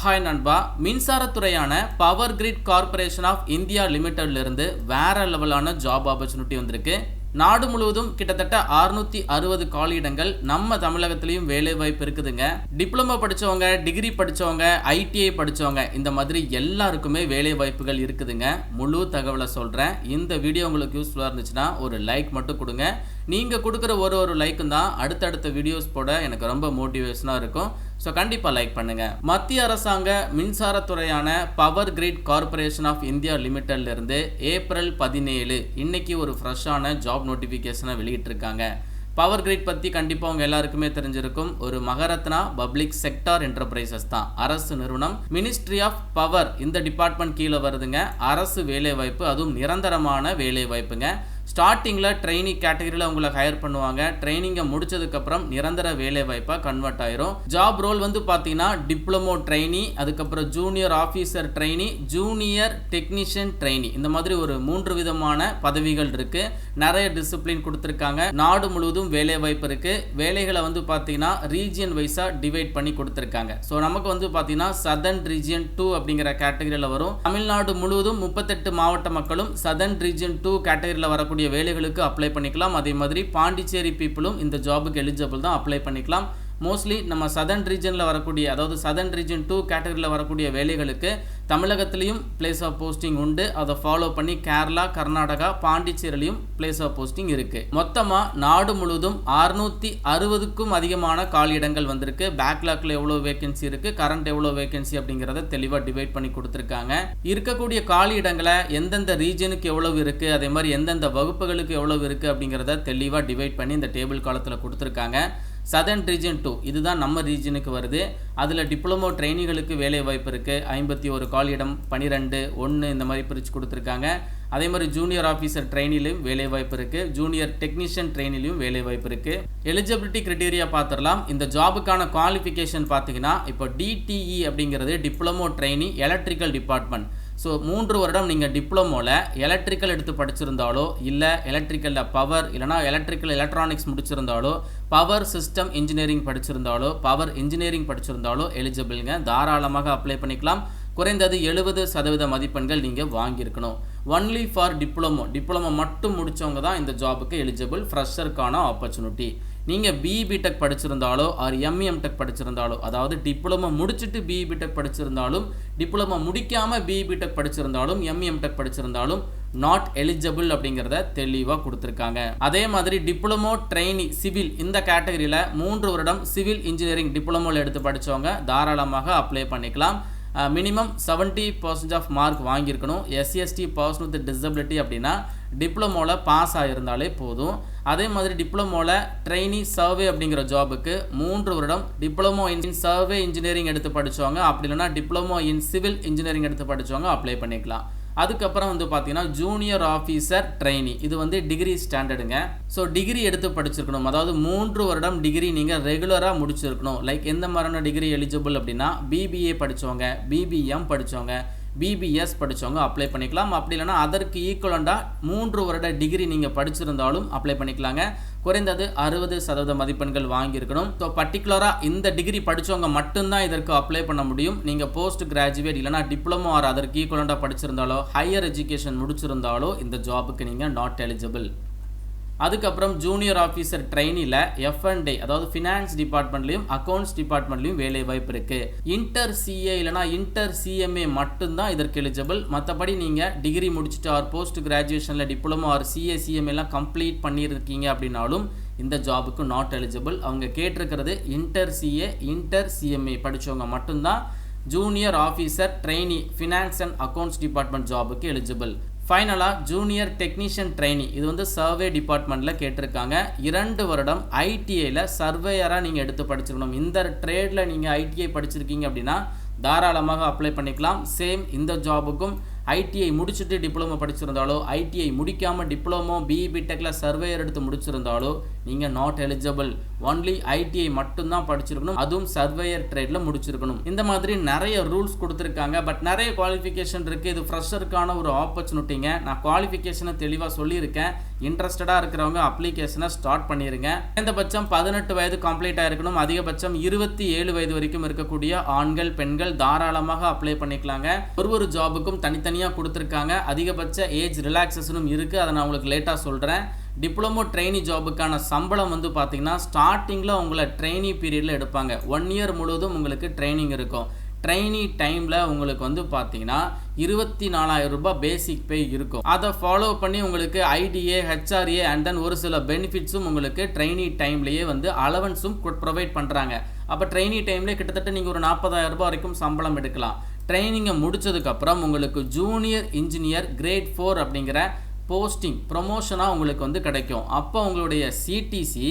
Hi நண்பா, மின்சாரத்துறையான power grid corporation of India லிமிடெட்லேருந்து வேற லெவலான ஜாப் ஆப்பர்ச்சுனிட்டி வந்திருக்கு. நாடு முழுவதும் கிட்டத்தட்ட 660 காலியிடங்கள் நம்ம தமிழகத்திலையும் வேலை வாய்ப்பு இருக்குதுங்க. டிப்ளமோ படித்தவங்க, டிகிரி படித்தவங்க, ஐடிஐ படித்தவங்க, இந்த மாதிரி எல்லாருக்குமே வேலை வாய்ப்புகள் இருக்குதுங்க. முழு தகவலை சொல்கிறேன். இந்த வீடியோ உங்களுக்கு யூஸ்ஃபுல்லாக இருந்துச்சுன்னா ஒரு லைக் மட்டும் கொடுங்க. நீங்கள் கொடுக்குற ஒரு லைக்கும் தான் அடுத்தடுத்த வீடியோஸ் போட எனக்கு ரொம்ப மோட்டிவேஷனாக இருக்கும். ஸோ கண்டிப்பாக லைக் பண்ணுங்கள். மத்திய அரசாங்க மின்சாரத்துறையான power grid corporation of India லிமிடெட்லேருந்து ஏப்ரல் 17 இன்னைக்கு ஒரு ஃப்ரெஷ்ஷான ஜாப் நோட்டிஃபிகேஷனை வெளியிட்டிருக்காங்க. பவர் கிரிட் பற்றி கண்டிப்பாக அவங்க எல்லாருக்குமே தெரிஞ்சிருக்கும். ஒரு மகாரத்னா பப்ளிக் செக்டார் என்டர்பிரைசஸ் தான், அரசு நிறுவனம். மினிஸ்ட்ரி ஆஃப் பவர் இந்த டிபார்ட்மெண்ட் கீழே வருதுங்க. அரசு வேலைவாய்ப்பு, அதுவும் நிரந்தரமான வேலைவாய்ப்புங்க. ஸ்டார்டிங்கில் ட்ரெயினி கேட்டகரியில் உங்களை ஹையர் பண்ணுவாங்க. ட்ரைனிங்கை முடிச்சதுக்கப்புறம் நிரந்தர வேலை வாய்ப்பாக கன்வெர்ட் ஆயிரும். ஜாப் ரோல் வந்து பார்த்தீங்கன்னா டிப்ளமோ ட்ரெயினி, அதுக்கப்புறம் junior officer trainee, junior technician trainee, இந்த மாதிரி ஒரு 3 விதமான பதவிகள் இருக்கு. நிறைய டிசிப்ளின் கொடுத்துருக்காங்க. நாடு முழுவதும் வேலை வாய்ப்பு இருக்கு. வேலைகளை வந்து பார்த்தீங்கன்னா ரீஜியன் வைஸாக டிவைட் பண்ணி கொடுத்துருக்காங்க. ஸோ நமக்கு வந்து பார்த்தீங்கன்னா சதர்ன் ரீஜியன் 2 அப்படிங்கிற கேட்டகரியில் வரும். தமிழ்நாடு முழுவதும் 38 மாவட்ட மக்களும் சதர்ன் ரீஜியன் 2 கேட்டகரியில் வரக்கூடிய வேலைகளுக்கு அப்ளை பண்ணிக்கலாம். அதே மாதிரி பாண்டிச்சேரி பீப்புளும் இந்த ஜாபுக்கு எலிஜிபிள் தான், அப்ளை பண்ணிக்கலாம். மோஸ்ட்லி நம்ம சதர்ன் ரீஜனில் வரக்கூடிய, அதாவது சதர்ன் ரீஜன் 2 கேட்டகரியில் வரக்கூடிய வேலைகளுக்கு தமிழகத்திலையும் பிளேஸ் ஆஃப் போஸ்டிங் உண்டு. அதை ஃபாலோ பண்ணி கேரளா, கர்நாடகா, பாண்டிச்சேரியிலையும் பிளேஸ் ஆஃப் போஸ்டிங் இருக்கு. மொத்தமாக நாடு முழுவதும் 660க்கும் அதிகமான காலியிடங்கள் வந்திருக்கு. பேக்லாக்ல எவ்வளோ வேகன்சி இருக்கு, கரண்ட் எவ்வளோ வேகன்சி அப்படிங்கிறத தெளிவாக டிவைட் பண்ணி கொடுத்துருக்காங்க. இருக்கக்கூடிய காலியிடங்களை எந்தெந்த ரீஜனுக்கு எவ்வளவு இருக்கு, அதே மாதிரி எந்தெந்த வகுப்புகளுக்கு எவ்வளவு இருக்கு அப்படிங்கிறத தெளிவாக டிவைட் பண்ணி இந்த டேபிள் காலத்தில் கொடுத்துருக்காங்க. சதர்ன் ரீஜன் 2 இதுதான் நம்ம ரீஜனுக்கு வருது. அதில் டிப்ளமோ ட்ரெயினிகளுக்கு வேலை வாய்ப்பு இருக்குது. 51 காலியிடம், 12, 1 இந்த மாதிரி பிரித்து கொடுத்துருக்காங்க. அதே மாதிரி ஜூனியர் ஆஃபீஸர் ட்ரெயினிலையும் வேலை வாய்ப்பு இருக்குது. ஜூனியர் டெக்னீஷியன் ட்ரெயினிலையும் வேலை வாய்ப்பு இருக்குது. எலிஜிபிலிட்டி கிரைட்டீரியா பார்த்துடலாம். இந்த ஜாபுக்கான குவாலிஃபிகேஷன் பார்த்தீங்கன்னா இப்போ டிடிஇ அப்படிங்கிறது diploma trainee electrical department. So 3 வருடம் நீங்கள் டிப்ளமோவில் எலக்ட்ரிக்கல் எடுத்து படிச்சிருந்தாலோ, இல்லை எலக்ட்ரிக்கலில் பவர், இல்லைனா எலக்ட்ரிக்கல் எலக்ட்ரானிக்ஸ் முடிச்சிருந்தாலோ, பவர் சிஸ்டம் இன்ஜினியரிங் படிச்சிருந்தாலோ, பவர் இன்ஜினியரிங் படிச்சிருந்தாலோ எலிஜிபிள்ங்க. தாராளமாக அப்ளை பண்ணிக்கலாம். குறைந்தது 70% மதிப்பெண்கள் நீங்கள் வாங்கியிருக்கணும். ஒன்லி ஃபார் டிப்ளமோ மட்டும் முடித்தவங்க தான் இந்த ஜாபுக்கு எலிஜிபிள். ஃப்ரெஷருக்கான ஆப்பர்ச்சுனிட்டி. நீங்கள் பிஇபிடெக் படிச்சிருந்தாலோ ஆர் எம்இஎம்டெக் படிச்சிருந்தாலோ, அதாவது டிப்ளமோ முடிச்சுட்டு பிஇபிடெக் படிச்சிருந்தாலும், டிப்ளமோ முடிக்காமல் பிஇபிடெக் படிச்சிருந்தாலும், எம்இஎம்டெக் படிச்சிருந்தாலும் நாட் எலிஜிபிள் அப்படிங்கிறத தெளிவாக கொடுத்துருக்காங்க. அதே மாதிரி டிப்ளமோ ட்ரெயினி சிவில் இந்த கேட்டகரியில் 3 வருடம் சிவில் இன்ஜினியரிங் டிப்ளமோவில் எடுத்து படித்தவங்க தாராளமாக அப்ளை பண்ணிக்கலாம். மினிமம் 70% ஆஃப் மார்க் வாங்கியிருக்கணும். எஸ்சிஎஸ்டி பர்சன் வித் டிசபிலிட்டி அப்படின்னா டிப்ளமோவில் பாஸ் ஆகியிருந்தாலே போதும். அதே மாதிரி டிப்ளமோவில் ட்ரெயினி சர்வே அப்படிங்கிற ஜாபுக்கு 3 வருடம் டிப்ளமோ இன் சர்வே இன்ஜினியரிங் எடுத்து படித்தவங்க, அப்படி இல்லைனா டிப்ளமோ இன் சிவில் இன்ஜினியரிங் எடுத்து படித்தவங்க அப்ளை பண்ணிக்கலாம். அதுக்கப்புறம் வந்து பார்த்தீங்கன்னா ஜூனியர் ஆஃபீஸர் ட்ரெயினி, இது வந்து டிகிரி ஸ்டாண்டர்டுங்க. ஸோ டிகிரி எடுத்து படிச்சிருக்கணும். அதாவது 3 வருடம் டிகிரி நீங்கள் ரெகுலராக முடிச்சிருக்கணும். லைக் எந்த மாதிரியான டிகிரி எலிஜிபிள் அப்படின்னா பிபிஏ படித்தவங்க, பிபிஎம் படித்தவங்க, பிபிஎஸ் படித்தவங்க அப்ளை பண்ணிக்கலாம். அப்படி இல்லைனா அதற்கு ஈக்குவலண்டாக 3 வருட டிகிரி நீங்கள் படிச்சிருந்தாலும் அப்ளை பண்ணிக்கலாங்க. குறைந்தது 60% மதிப்பெண்கள் வாங்கியிருக்கணும். ஸோ பர்டிகுலராக இந்த டிகிரி படித்தவங்க மட்டும்தான் இதற்கு அப்ளை பண்ண முடியும். நீங்கள் போஸ்ட் கிராஜுவேட் இல்லைனா டிப்ளமோ ஆர் அதற்கு ஈக்குவலண்டாக படிச்சிருந்தாலோ, ஹையர் எஜுகேஷன் முடிச்சிருந்தாலோ இந்த ஜாபுக்கு நீங்கள் நாட் எலிஜிபிள். அதுக்கப்புறம் ஜூனியர் ஆஃபீஸர் ட்ரெயினியில் F&A, அதாவது ஃபினான்ஸ் டிபார்ட்மெண்ட்லையும் அக்கௌண்ட்ஸ் டிபார்ட்மெண்ட்லையும் வேலை வாய்ப்பு இருக்குது. இன்டர் சிஏ இல்லைனா இன்டர் சிஎம்ஏ மட்டும்தான் இதற்கு எலிஜிபிள். மற்றபடி நீங்கள் டிகிரி முடிச்சுட்டு ஆர் போஸ்ட் கிராஜுவேஷனில் டிப்ளமோ ஆர் சிஏசிஎம்ஏலாம் கம்ப்ளீட் பண்ணியிருக்கீங்க அப்படின்னாலும் இந்த ஜாபுக்கு நாட் எலிஜிபிள். அவங்க கேட்டிருக்கிறது இன்டர் சிஏ, இன்டர் சிஎம்ஏ படித்தவங்க மட்டும்தான் junior officer trainee finance and accounts department ஜாபுக்கு எலிஜிபிள். ஃபைனலாக ஜூனியர் டெக்னீஷியன் ட்ரெயினி, இது வந்து சர்வே டிபார்ட்மெண்ட்டில் கேட்டிருக்காங்க. 2 வருடம் ஐடிஐயில் சர்வேயராக நீங்கள் எடுத்து படிச்சிருக்கணும். இந்த ட்ரேடில் நீங்கள் ஐடிஐ படிச்சிருக்கீங்க அப்படின்னா தாராளமாக அப்ளை பண்ணிக்கலாம். சேம் இந்த ஜாபுக்கும் ஐடிஐ முடிச்சுட்டு டிப்ளமோ படிச்சிருந்தாலோ, ஐடிஐ முடிக்காமல் டிப்ளமோ பிஇ.டெக்கில் சர்வேயர் எடுத்து முடிச்சிருந்தாலோ நீங்கள் நாட் எலிஜிபிள். ஒன்லி ஐடிஐ மட்டும்தான் படிச்சிருக்கணும், அதுவும் சர்வேயர் ட்ரேடில் முடிச்சிருக்கணும். இந்த மாதிரி நிறைய ரூல்ஸ் கொடுத்துருக்காங்க. பட் நிறைய குவாலிஃபிகேஷன் இருக்குது. இது ஃப்ரெஷருக்கான ஒரு ஆப்பர்ச்சுனிட்டிங்க. நான் குவாலிஃபிகேஷனை தெளிவாக சொல்லியிருக்கேன். இன்ட்ரெஸ்டடாக இருக்கிறவங்க அப்ளிகேஷனை ஸ்டார்ட் பண்ணிடுங்க. குறைந்தபட்சம் 18 வயது கம்ப்ளீட் ஆகிருக்கணும். அதிகபட்சம் 27 வயது வரைக்கும் இருக்கக்கூடிய ஆண்கள் பெண்கள் தாராளமாக அப்ளை பண்ணிக்கலாங்க. ஒரு ஜாபுக்கும் தனித்தனியாக கொடுத்துருக்காங்க. அதிகபட்ச ஏஜ் ரிலாக்ஸேஷனும் இருக்குது. அதை நான் உங்களுக்கு லேட்டாக சொல்கிறேன். டிப்ளமோ ட்ரெயினி ஜாபுக்கான சம்பளம் வந்து பார்த்தீங்கன்னா ஸ்டார்டிங்கில் உங்களை ட்ரெயினி பீரியடில் எடுப்பாங்க. 1 இயர் முழுவதும் உங்களுக்கு ட்ரைனிங் இருக்கும். ட்ரெயினி டைமில் உங்களுக்கு வந்து பார்த்தீங்கன்னா 24,000 ரூபாய் பேசிக் பே இருக்கும். அதை ஃபாலோ பண்ணி உங்களுக்கு ஐடிஏ, ஹெச்ஆர்ஏ அண்ட் தென் ஒரு சில பெனிஃபிட்ஸும் உங்களுக்கு ட்ரெயினி டைம்லேயே வந்து அலவன்ஸும் ப்ரொவைட் பண்ணுறாங்க. அப்போ ட்ரெயினி டைம்லேயே கிட்டத்தட்ட நீங்கள் ஒரு 40,000 ரூபாய் வரைக்கும் சம்பளம் எடுக்கலாம். ட்ரைனிங்கை முடிச்சதுக்கப்புறம் உங்களுக்கு ஜூனியர் இன்ஜினியர் கிரேட் 4 அப்படிங்கிற போஸ்டிங் ப்ரொமோஷனாக உங்களுக்கு வந்து கிடைக்கும். அப்போ உங்களுடைய சிடிசி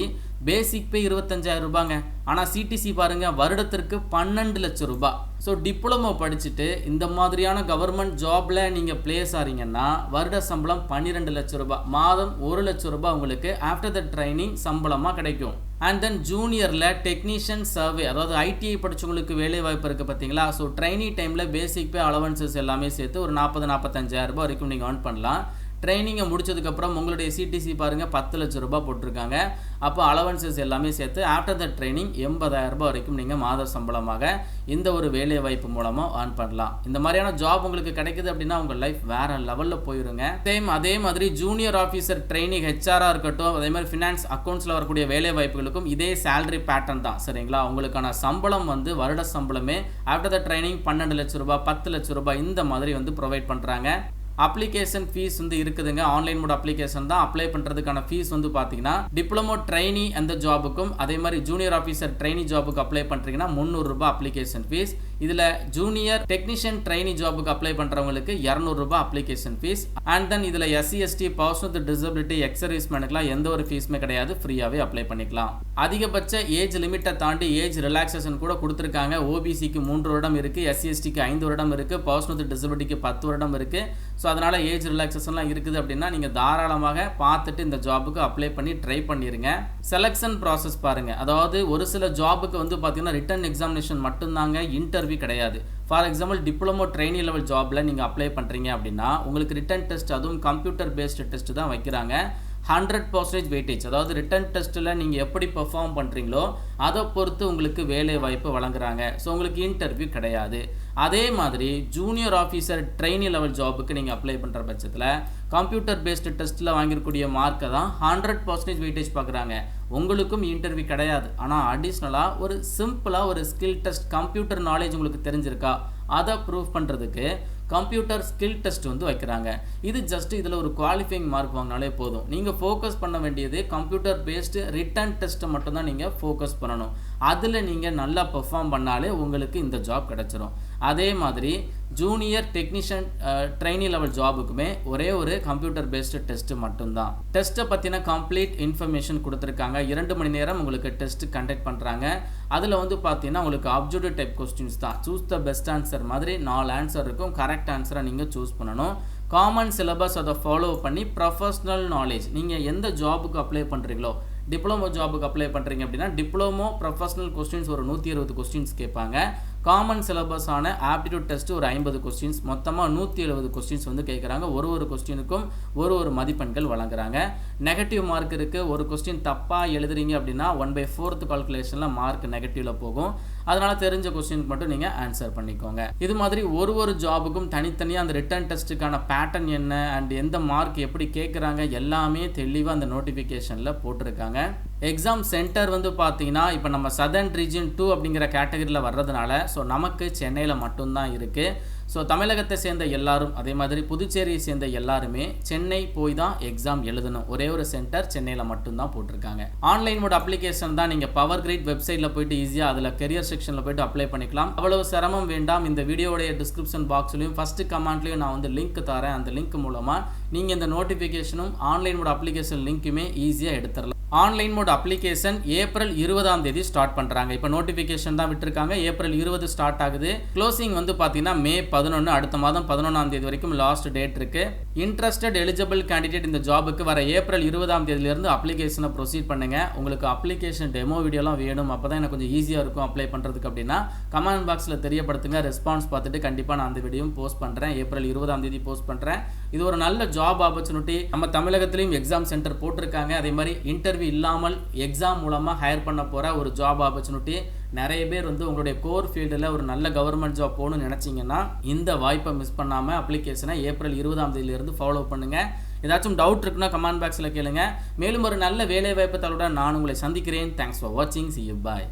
பேசிக் பே 25,000 ரூபாங்க. ஆனால் சிடிசி பாருங்கள் வருடத்திற்கு 12 லட்சம் ரூபாய். ஸோ டிப்ளமோ படிச்சுட்டு இந்த மாதிரியான கவர்மெண்ட் ஜாபில் நீங்கள் பிளேஸ் ஆகிறீங்கன்னா வருட சம்பளம் 12 லட்சம் ரூபாய், மாதம் 1 லட்சம் ரூபாய் உங்களுக்கு ஆஃப்டர் த ட்ரைனிங் சம்பளமாக கிடைக்கும். அண்ட் தென் ஜூனியரில் டெக்னீஷியன் சர்வே, அதாவது ஐடிஐ படித்தவங்களுக்கு வேலை வாய்ப்பு இருக்குது பார்த்தீங்களா. ஸோ ட்ரைனிங் டைமில் பேசிக் பே அலவன்சஸ் எல்லாமே சேர்த்து ஒரு 40-45,000 ரூபாய் வரைக்கும் நீங்கள் ஏர்ன் பண்ணலாம். ட்ரைனிங்கை முடிச்சதுக்கப்புறம் உங்களுடைய சிடிசி பாருங்கள் 10 லட்சம் ரூபாய் போட்டிருக்காங்க. அப்போ அலவன்சஸ் எல்லாமே சேர்த்து ஆஃப்டர் த ட்ரைனிங் 80,000 ரூபாய் வரைக்கும் நீங்கள் மாத சம்பளமாக இந்த ஒரு வேலை வாய்ப்பு மூலமாக ஏர்ன் பண்ணலாம். இந்த மாதிரியான ஜாப் உங்களுக்கு கிடைக்குது அப்படின்னா உங்கள் லைஃப் வேறு லெவலில் போயிருங்க. அதே மாதிரி ஜூனியர் ஆஃபீஸர் ட்ரைனிங் ஹெச்ஆராக இருக்கட்டும், அதே மாதிரி ஃபினான்ஸ் அக்கௌண்ட்ஸில் வரக்கூடிய வேலை வாய்ப்புகளுக்கும் இதே சேலரி பேட்டர்ன் தான். சரிங்களா, உங்களுக்கான சம்பளம் வந்து வருட சம்பளமே ஆஃப்டர் த ட்ரைனிங் 12 லட்சம் ரூபாய் 10 லட்சம் ரூபாய் இந்த மாதிரி வந்து ப்ரொவைட் பண்ணுறாங்க. அப்ளிகேஷன் ஃபீஸ் வந்து இருக்குதுங்க. ஆன்லைன் மோட் அப்ளிகேஷன் தான். அப்ளை பண்ணுறதுக்கான ஃபீஸ் வந்து பார்த்தீங்கன்னா டிப்ளமோ ட்ரைனி அந்த ஜாபுக்கும் அதே மாதிரி ஜூனியர் ஆஃபீஸர் ட்ரைனி ஜாபுக்கு அப்ளை பண்ணுறீங்கன்னா 300 ரூபாய் அப்ளிகேஷன் ஃபீஸ். இதில் ஜூனியர் டெக்னீஷியன் ட்ரைனி ஜாபுக்கு அப்ளை பண்ணுறவங்களுக்கு 200 ரூபாய் அப்ளிகேஷன் ஃபீஸ். அண்ட் தென் இதில் SC ST person with disability ex சர்வீஸ்மேனுக்குலாம் எந்த ஒரு ஃபீஸுமே கிடையாது, ஃப்ரீயாகவே அப்ளை பண்ணிக்கலாம். அதிகபட்ச ஏஜ் லிமிட்டை தாண்டி ஏஜ் ரிலாக்ஸேஷன் கூட கொடுத்துருக்காங்க. ஓபிசிக்கு 3 வருடம் இருக்குது, எஸ்சி எஸ்டிக்கு 5 வருடம் இருக்குது, பர்சன் வித் டிசபிலிட்டிக்கு 10 வருடம் இருக்குது. ஸோ அதனால் ஏஜ் ரிலாக்ஸேஷன்லாம் இருக்குது அப்படின்னா நீங்கள் தாராளமாக பார்த்துட்டு இந்த ஜாபுக்கு அப்ளை பண்ணி ட்ரை பண்ணிடுங்க. செலெக்ஷன் ப்ராசஸ் பாருங்கள். அதாவது ஒரு சில ஜாபுக்கு வந்து பார்த்தீங்கன்னா ரிட்டன் எக்ஸாமினேஷன் மட்டும்தாங்க, இன்டர்வியூ கிடையாது. For example diploma trainee level ஜாபில் நீங்கள் அப்ளை பண்ணுறீங்க அப்படின்னா உங்களுக்கு ரிட்டன் டெஸ்ட், அதுவும் கம்ப்யூட்டர் பேஸ்டு டெஸ்ட் தான் வைக்கிறாங்க. 100% வெயிட்டேஜ், அதாவது ரிட்டன் டெஸ்ட்டில் நீங்கள் எப்படி பெர்ஃபார்ம் பண்ணுறீங்களோ அதை பொறுத்து உங்களுக்கு வேலை வாய்ப்பு வழங்குறாங்க. ஸோ உங்களுக்கு இன்டர்வியூ கிடையாது. அதே மாதிரி ஜூனியர் ஆஃபீஸர் ட்ரெயினி லெவல் ஜாபுக்கு நீங்கள் அப்ளை பண்ணுற பட்சத்தில் கம்ப்யூட்டர் பேஸ்டு டெஸ்ட்டில் வாங்கியிருக்கூடிய மார்க்கை தான் 100% வெயிட்டேஜ் பார்க்குறாங்க. உங்களுக்கும் இன்டர்வியூ கிடையாது. ஆனால் அடிஷ்னலாக ஒரு சிம்பிளாக ஒரு ஸ்கில் டெஸ்ட், கம்ப்யூட்டர் நாலேஜ் உங்களுக்கு தெரிஞ்சிருக்கா அதை ப்ரூவ் பண்ணுறதுக்கு கம்ப்யூட்டர் ஸ்கில் டெஸ்ட் வந்து வைக்கிறாங்க. இது ஜஸ்ட் இதில் ஒரு குவாலிஃபைங் மார்க் வாங்கினாலே போதும். நீங்கள் ஃபோக்கஸ் பண்ண வேண்டியது கம்ப்யூட்டர் பேஸ்டு ரிட்டன் டெஸ்ட்டை மட்டும்தான் நீங்கள் ஃபோக்கஸ் பண்ணணும். அதில் நீங்கள் நல்லா பெர்ஃபார்ம் பண்ணாலே உங்களுக்கு இந்த ஜாப் கிடச்சிரும். அதே மாதிரி ஜூனியர் டெக்னீஷியன் ட்ரெயினி லெவல் ஜாபுக்குமே ஒரே ஒரு கம்ப்யூட்டர் பேஸ்டு டெஸ்ட்டு மட்டும்தான். டெஸ்ட்டை பற்றின கம்ப்ளீட் இன்ஃபர்மேஷன் கொடுத்துருக்காங்க. 2 மணி நேரம் உங்களுக்கு டெஸ்ட் கண்டக்ட் பண்ணுறாங்க. அதில் வந்து பார்த்தீங்கன்னா உங்களுக்கு அப்ஜெக்டிவ் டைப் கொஸ்டின்ஸ் தான். சூஸ் த பெஸ்ட் ஆன்சர் மாதிரி 4 ஆன்சர் இருக்கும். கரெக்ட் ஆன்சரை நீங்கள் சூஸ் பண்ணணும். காமன் சிலபஸ் அதை ஃபாலோ பண்ணி ப்ரொஃபஷ்னல் நாலேஜ், நீங்கள் எந்த ஜாபுக்கு அப்ளை பண்ணுறீங்களோ, டிப்ளமோ ஜாபுக்கு அப்ளை பண்ணுறீங்க அப்படின்னா டிப்ளமோ ப்ரொஃபஷனல் கொஸ்டின்ஸ் ஒரு 120 கொஸ்டின்ஸ் கேட்பாங்க. காமன் சிலபஸான ஆப்டிடியூட் டெஸ்ட் ஒரு 50 கொஸ்டின்ஸ், மொத்தமாக 170 கொஸ்டின்ஸ் வந்து கேட்குறாங்க. ஒரு கொஸ்டினுக்கும் ஒரு மதிப்பெண்கள் வழங்குறாங்க. நெகட்டிவ் மார்க் இருக்குது. ஒரு கொஸ்டின் தப்பாக எழுதுறீங்க அப்படின்னா 1/4 கால்குலேஷனில் மார்க் நெகட்டிவில் போகும். அதனால் தெரிஞ்ச கொஸ்டினுக்கு மட்டும் நீங்கள் ஆன்சர் பண்ணிக்கோங்க. இது மாதிரி ஒரு ஜாபுக்கும் தனித்தனியாக அந்த ரிட்டன் டெஸ்ட்டுக்கான பேட்டர்ன் என்ன அண்ட் எந்த மார்க் எப்படி கேட்குறாங்க எல்லாமே தெளிவாக அந்த நோட்டிஃபிகேஷனில் போட்டிருக்காங்க. எக்ஸாம் சென்டர் வந்து பார்த்தீங்கன்னா இப்போ நம்ம சதர்ன் ரீஜன் 2 அப்படிங்கிற கேட்டகரியில் வர்றதுனால ஸோ நமக்கு சென்னையில் மட்டும்தான் இருக்குது. ஸோ தமிழகத்தை சேர்ந்த எல்லாரும் அதே மாதிரி புதுச்சேரியை சேர்ந்த எல்லாருமே சென்னை போய் தான் எக்ஸாம் எழுதணும். ஒரே ஒரு சென்டர் சென்னையில் மட்டும்தான் போட்டிருக்காங்க. ஆன்லைன் மோட் அப்ளிகேஷன் தான். நீங்கள் பவர் கிரிட் வெப்சைட்டில் போய்ட்டு ஈஸியாக அதில் கெரியர் செக்ஷனில் போய்ட்டு அப்ளை பண்ணிக்கலாம். அவ்வளவு சிரமம் வேண்டாம். இந்த வீடியோடைய டிஸ்கிரிப்ஷன் பாக்ஸ்லையும் ஃபஸ்ட்டு கமெண்ட்லையும் நான் வந்து லிங்க் தரேன். அந்த லிங்க் மூலமாக நீங்கள் இந்த நோட்டிஃபிகேஷனும் ஆன்லைன் மோட் அப்ளிகேஷன் லிங்க்குமே ஈஸியாக எடுத்துடலாம். ஆன்லைன் மோட் அப்ளிகேஷன் ஏப்ரல் 20ஆம் தேதி ஸ்டார்ட் பண்ணுறாங்க. இப்போ நோட்டிஃபிகேஷன் தான் விட்டுருக்காங்க. ஏப்ரல் 20 ஸ்டார்ட் ஆகுது. க்ளோசிங் வந்து பார்த்தீங்கன்னா மே 11, அடுத்த மாதம் 11ஆம் தேதி வரைக்கும் லாஸ்ட் டேட் இருக்கு. இன்ட்ரெஸ்டட் எலிஜிபிள் கேண்டிடேட் இந்த ஜாபுக்கு வர ஏப்ரல் 20ஆம் தேதியிலிருந்து அப்ளிகேஷனை ப்ரொசீட் பண்ணுங்க. உங்களுக்கு அப்ளிகேஷன் டெமோ வீடியோலாம் வேணும், அப்போ தான் எனக்கு கொஞ்சம் ஈஸியாக இருக்கும் அப்ளை பண்ணுறதுக்கு அப்படின்னா கமெண்ட் பாக்ஸில் தெரியப்படுத்துங்க. ரெஸ்பான்ஸ் பார்த்துட்டு கண்டிப்பாக நான் அந்த வீடியோவும் போஸ்ட் பண்ணுறேன். ஏப்ரல் 20ஆம் தேதி போஸ்ட் பண்ணுறேன். இது ஒரு நல்ல ஜாப் ஆப்பர்ச்சுனிட்டி. நம்ம தமிழகத்திலையும் எக்ஸாம் சென்டர் போட்டிருக்காங்க. அதே மாதிரி இன்டர்வியூ இல்லாமல் எக்ஸாம் மூலமாக ஹையர் பண்ண போகிற ஒரு ஜாப் ஆப்பர்ச்சுனிட்டி. நிறைய பேர் வந்து உங்களுடைய கோர் ஃபீல்டில் ஒரு நல்ல கவர்மெண்ட் ஜாப் போகணும்னு நினச்சிங்கன்னா இந்த வாய்ப்பை மிஸ் பண்ணாமல் அப்ளிகேஷனை ஏப்ரல் 20ஆம் தேதியிலிருந்து ஃபாலோ பண்ணுங்கள். ஏதாச்சும் டவுட் இருக்குன்னா கமெண்ட் பாக்ஸில் கேளுங்க. மேலும் ஒரு நல்ல வேலை வாய்ப்பு தகவலுடன் நான் உங்களை சந்திக்கிறேன். தேங்க்ஸ் ஃபார் வாட்சிங். See you. Bye.